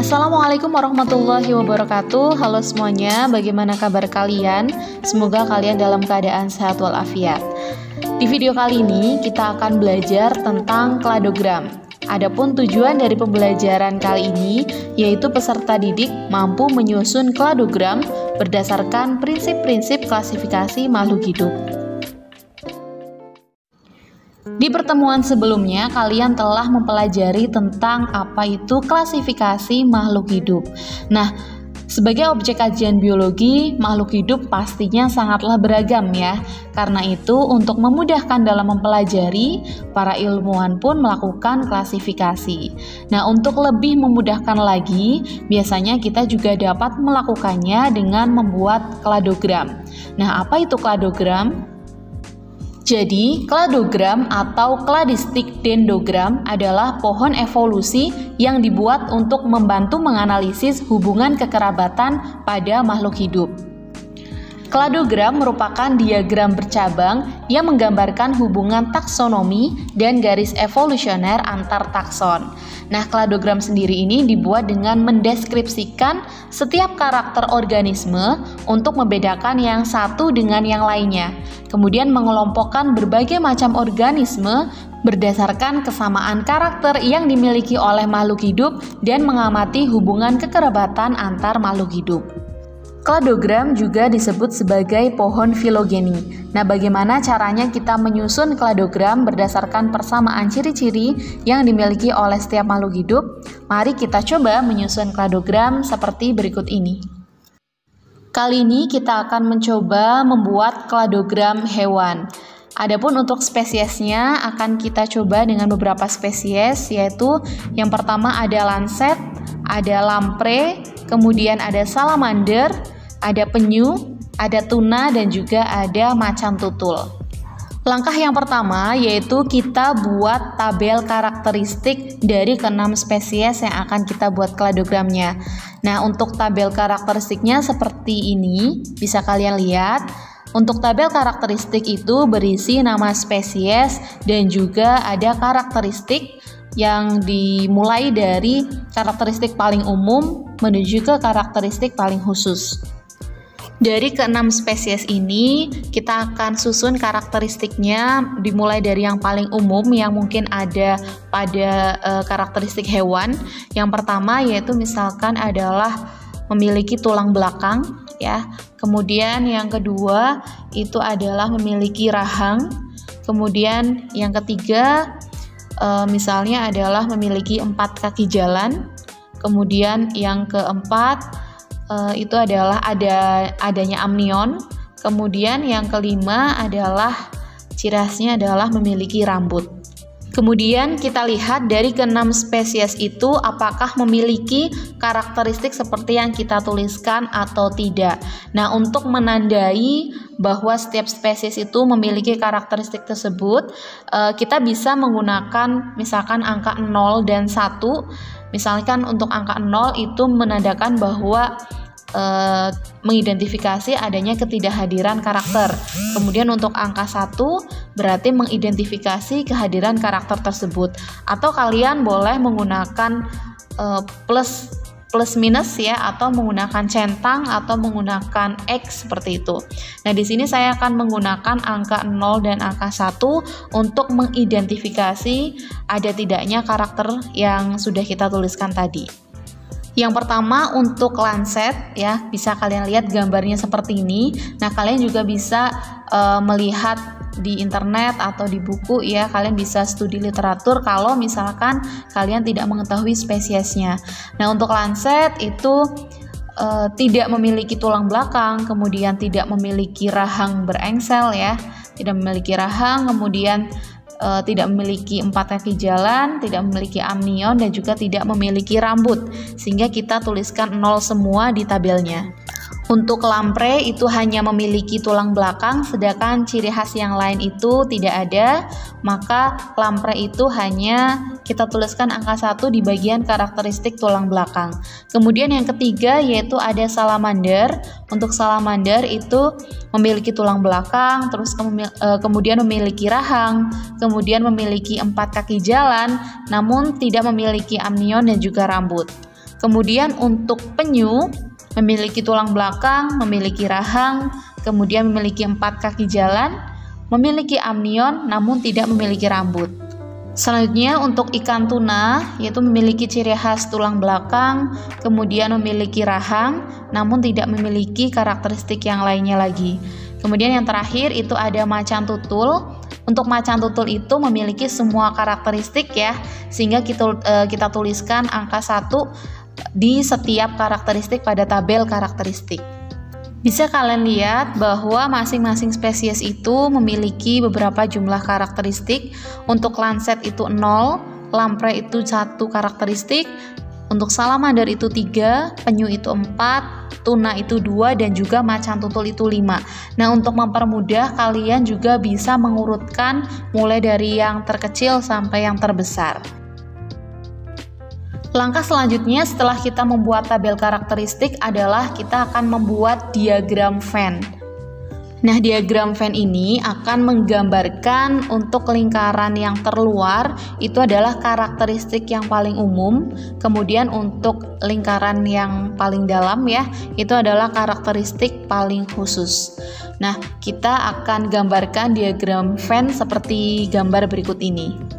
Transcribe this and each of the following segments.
Assalamualaikum warahmatullahi wabarakatuh. Halo semuanya, bagaimana kabar kalian? Semoga kalian dalam keadaan sehat walafiat. Di video kali ini kita akan belajar tentang kladogram. Adapun tujuan dari pembelajaran kali ini yaitu peserta didik mampu menyusun kladogram berdasarkan prinsip-prinsip klasifikasi makhluk hidup. Di pertemuan sebelumnya, kalian telah mempelajari tentang apa itu klasifikasi makhluk hidup. Nah, sebagai objek kajian biologi, makhluk hidup pastinya sangatlah beragam ya. Karena itu, untuk memudahkan dalam mempelajari, para ilmuwan pun melakukan klasifikasi. Nah, untuk lebih memudahkan lagi, biasanya kita juga dapat melakukannya dengan membuat kladogram. Nah, apa itu kladogram? Jadi, kladogram atau kladistik dendrogram adalah pohon evolusi yang dibuat untuk membantu menganalisis hubungan kekerabatan pada makhluk hidup. Kladogram merupakan diagram bercabang yang menggambarkan hubungan taksonomi dan garis evolusioner antar takson. Nah, kladogram sendiri ini dibuat dengan mendeskripsikan setiap karakter organisme untuk membedakan yang satu dengan yang lainnya. Kemudian mengelompokkan berbagai macam organisme berdasarkan kesamaan karakter yang dimiliki oleh makhluk hidup dan mengamati hubungan kekerabatan antar makhluk hidup. Kladogram juga disebut sebagai pohon filogeni. Nah, bagaimana caranya kita menyusun kladogram berdasarkan persamaan ciri-ciri yang dimiliki oleh setiap makhluk hidup? Mari kita coba menyusun kladogram seperti berikut ini. Kali ini kita akan mencoba membuat kladogram hewan. Adapun untuk spesiesnya akan kita coba dengan beberapa spesies, yaitu yang pertama ada lancet, ada lamprey, kemudian ada salamander, ada penyu, ada tuna, dan juga ada macan tutul. Langkah yang pertama yaitu kita buat tabel karakteristik dari ke-6 spesies yang akan kita buat kladogramnya. Nah, untuk tabel karakteristiknya seperti ini, bisa kalian lihat. Untuk tabel karakteristik itu berisi nama spesies dan juga ada karakteristik yang dimulai dari karakteristik paling umum menuju ke karakteristik paling khusus. Dari ke-6 spesies ini, kita akan susun karakteristiknya dimulai dari yang paling umum yang mungkin ada pada karakteristik hewan. Yang pertama yaitu misalkan adalah memiliki tulang belakang, ya. Kemudian yang kedua itu adalah memiliki rahang. Kemudian yang ketiga misalnya adalah memiliki 4 kaki jalan. Kemudian yang keempat itu adalah adanya amnion. Kemudian yang kelima adalah ciri khasnya adalah memiliki rambut. Kemudian kita lihat dari ke-6 spesies itu apakah memiliki karakteristik seperti yang kita tuliskan atau tidak. Nah, untuk menandai bahwa setiap spesies itu memiliki karakteristik tersebut, kita bisa menggunakan misalkan angka 0 dan 1. Misalkan untuk angka 0 itu menandakan bahwa mengidentifikasi adanya ketidakhadiran karakter. Kemudian untuk angka 1 berarti mengidentifikasi kehadiran karakter tersebut. Atau kalian boleh menggunakan plus minus ya, atau menggunakan centang atau menggunakan X seperti itu. Nah, di sini saya akan menggunakan angka 0 dan angka 1 untuk mengidentifikasi ada tidaknya karakter yang sudah kita tuliskan tadi. Yang pertama untuk lancet ya, bisa kalian lihat gambarnya seperti ini. Nah, kalian juga bisa melihat di internet atau di buku ya, kalian bisa studi literatur kalau misalkan kalian tidak mengetahui spesiesnya. Nah, untuk lancet itu tidak memiliki tulang belakang, kemudian tidak memiliki rahang berengsel ya, tidak memiliki rahang, kemudian tidak memiliki 4 kaki jalan, tidak memiliki amnion, dan juga tidak memiliki rambut, sehingga kita tuliskan 0 semua di tabelnya. Untuk lamprey itu hanya memiliki tulang belakang, sedangkan ciri khas yang lain itu tidak ada, maka lamprey itu hanya kita tuliskan angka 1 di bagian karakteristik tulang belakang. Kemudian yang ketiga yaitu ada salamander. Untuk salamander itu memiliki tulang belakang, terus kemudian memiliki rahang, kemudian memiliki 4 kaki jalan, namun tidak memiliki amnion dan juga rambut. Kemudian untuk penyu memiliki tulang belakang, memiliki rahang, kemudian memiliki 4 kaki jalan, memiliki amnion namun tidak memiliki rambut. Selanjutnya untuk ikan tuna yaitu memiliki ciri khas tulang belakang, kemudian memiliki rahang namun tidak memiliki karakteristik yang lainnya lagi. Kemudian yang terakhir itu ada macan tutul. Untuk macan tutul itu memiliki semua karakteristik ya, sehingga kita tuliskan angka 1 di setiap karakteristik pada tabel karakteristik. Bisa kalian lihat bahwa masing-masing spesies itu memiliki beberapa jumlah karakteristik. Untuk lancet itu 0, lamprey itu 1 karakteristik, untuk salamander itu 3, penyu itu 4, tuna itu 2, dan juga macan tutul itu 5. Nah, untuk mempermudah kalian juga bisa mengurutkan mulai dari yang terkecil sampai yang terbesar. Langkah selanjutnya setelah kita membuat tabel karakteristik adalah kita akan membuat diagram Venn. Nah, diagram Venn ini akan menggambarkan untuk lingkaran yang terluar itu adalah karakteristik yang paling umum, kemudian untuk lingkaran yang paling dalam ya, itu adalah karakteristik paling khusus. Nah, kita akan gambarkan diagram Venn seperti gambar berikut ini.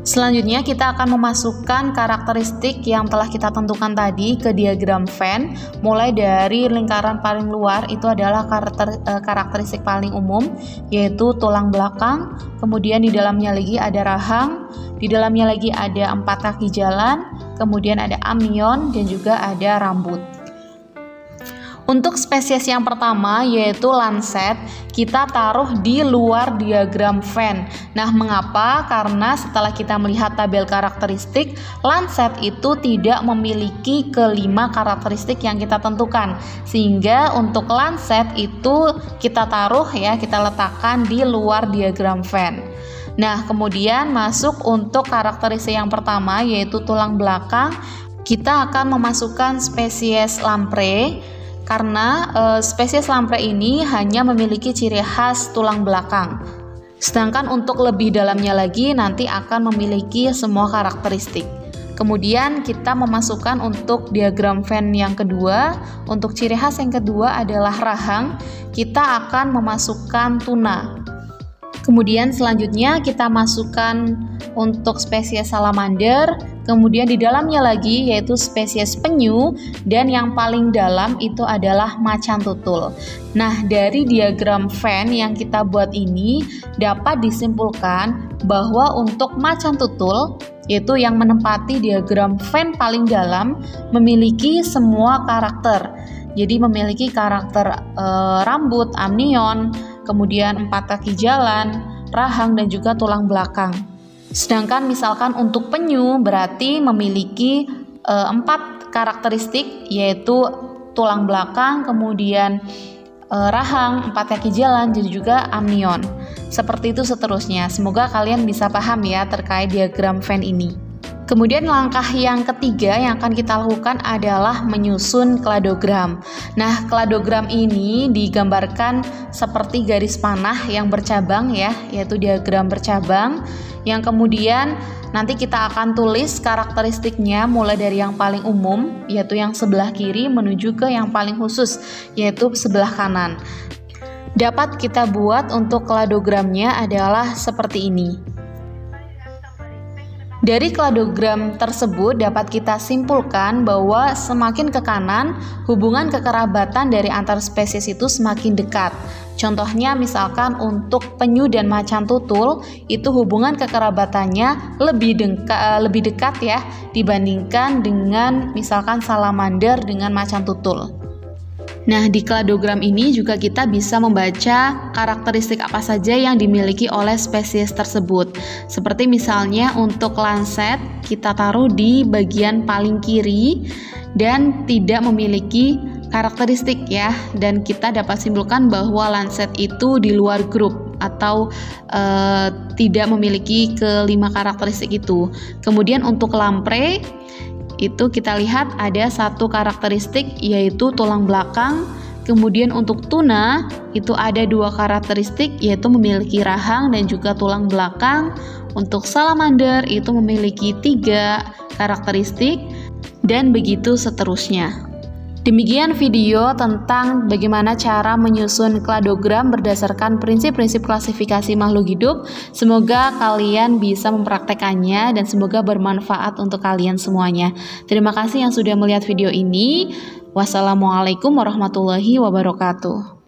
Selanjutnya kita akan memasukkan karakteristik yang telah kita tentukan tadi ke diagram Venn. Mulai dari lingkaran paling luar itu adalah karakteristik paling umum, yaitu tulang belakang. Kemudian di dalamnya lagi ada rahang, di dalamnya lagi ada 4 kaki jalan, kemudian ada amnion dan juga ada rambut. Untuk spesies yang pertama yaitu lancet, kita taruh di luar diagram Venn. Nah, mengapa? Karena setelah kita melihat tabel karakteristik, lancet itu tidak memiliki kelima karakteristik yang kita tentukan. Sehingga untuk lancet itu kita taruh ya, kita letakkan di luar diagram Venn. Nah, kemudian masuk untuk karakteristik yang pertama yaitu tulang belakang. Kita akan memasukkan spesies lamprey. Karena spesies lamprey ini hanya memiliki ciri khas tulang belakang. Sedangkan untuk lebih dalamnya lagi nanti akan memiliki semua karakteristik. Kemudian kita memasukkan untuk diagram Venn yang kedua. Untuk ciri khas yang kedua adalah rahang. Kita akan memasukkan tuna. Kemudian selanjutnya kita masukkan untuk spesies salamander, kemudian di dalamnya lagi yaitu spesies penyu, dan yang paling dalam itu adalah macan tutul. Nah, dari diagram Venn yang kita buat ini dapat disimpulkan bahwa untuk macan tutul, yaitu yang menempati diagram Venn paling dalam, memiliki semua karakter. Jadi memiliki karakter rambut, amnion, kemudian 4 kaki jalan, rahang, dan juga tulang belakang. Sedangkan misalkan untuk penyu berarti memiliki 4 karakteristik yaitu tulang belakang, kemudian rahang, 4 kaki jalan, dan juga amnion. Seperti itu seterusnya. Semoga kalian bisa paham ya terkait diagram Venn ini. Kemudian langkah yang ketiga yang akan kita lakukan adalah menyusun kladogram. Nah, kladogram ini digambarkan seperti garis panah yang bercabang ya, yaitu diagram bercabang, yang kemudian nanti kita akan tulis karakteristiknya mulai dari yang paling umum, yaitu yang sebelah kiri, menuju ke yang paling khusus, yaitu sebelah kanan. Dapat kita buat untuk kladogramnya adalah seperti ini. Dari kladogram tersebut dapat kita simpulkan bahwa semakin ke kanan, hubungan kekerabatan dari antar spesies itu semakin dekat. Contohnya misalkan untuk penyu dan macan tutul, itu hubungan kekerabatannya lebih dekat ya dibandingkan dengan misalkan salamander dengan macan tutul. Nah, di kladogram ini juga kita bisa membaca karakteristik apa saja yang dimiliki oleh spesies tersebut. Seperti misalnya untuk lancet, kita taruh di bagian paling kiri dan tidak memiliki karakteristik ya. Dan kita dapat simpulkan bahwa lancet itu di luar grup atau tidak memiliki kelima karakteristik itu. Kemudian untuk lamprey, itu kita lihat ada 1 karakteristik yaitu tulang belakang. Kemudian untuk tuna itu ada 2 karakteristik yaitu memiliki rahang dan juga tulang belakang. Untuk salamander itu memiliki 3 karakteristik. dan begitu seterusnya. Demikian video tentang bagaimana cara menyusun kladogram berdasarkan prinsip-prinsip klasifikasi makhluk hidup. Semoga kalian bisa mempraktekannya dan semoga bermanfaat untuk kalian semuanya. Terima kasih yang sudah melihat video ini. Wassalamualaikum warahmatullahi wabarakatuh.